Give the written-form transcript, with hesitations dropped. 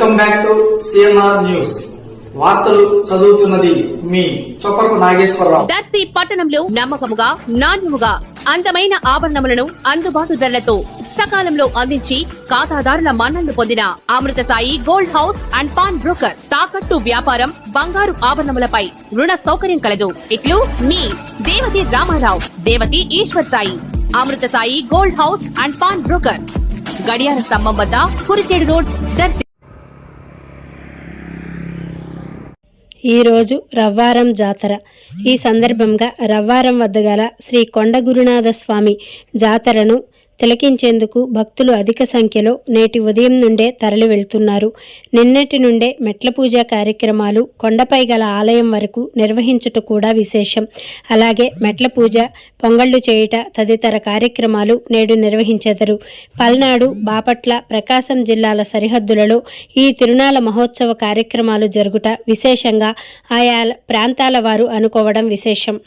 Welcome back to CMR news. వార్తలు చదువుతున్నది మీ చొప్పరపు నాగేశ్వరరావు. దర్శి పట్టణంలో నమ్మకముగా, నాణ్యముగా అందమైన ఆభరణములను అందుబాటు ధరలతో సకాలంలో అందించి ఖాతాదారుల మన్ననలు పొందిన Amrutha Sai gold house and pawn broker. తాకట్టు వ్యాపారం, బంగారు ఆభరణములపై రుణ సౌకర్యం కలదు. ఇట్లు మీ Devathi Ramarao, Devathi Eswar Sai. Amrutha Sai gold house and pawn broker, గడియార స్తంభం వద్ద, కురిచేడు రోడ్, దర్శి. ఈరోజు రవ్వారం జాతర. ఈ సందర్భంగా రవ్వారం వద్ద గల శ్రీ కొండగురునాథ స్వామి జాతరను తిలకించేందుకు భక్తులు అధిక సంఖ్యలో నేటి ఉదయం నుండే తరలి వెళ్తున్నారు. నిన్నటి నుండే మెట్ల పూజ కార్యక్రమాలు కొండపై గల ఆలయం వరకు నిర్వహించుట కూడా విశేషం. అలాగే మెట్ల పూజ, పొంగళ్లు చేయుట తదితర కార్యక్రమాలు నేడు నిర్వహించెదరు. పల్నాడు, బాపట్ల, ప్రకాశం జిల్లాల సరిహద్దులలో ఈ తిరునాళ్ల మహోత్సవ కార్యక్రమాలు జరుగుట విశేషంగా ఆయా ప్రాంతాల వారు అనుకోవడం విశేషం.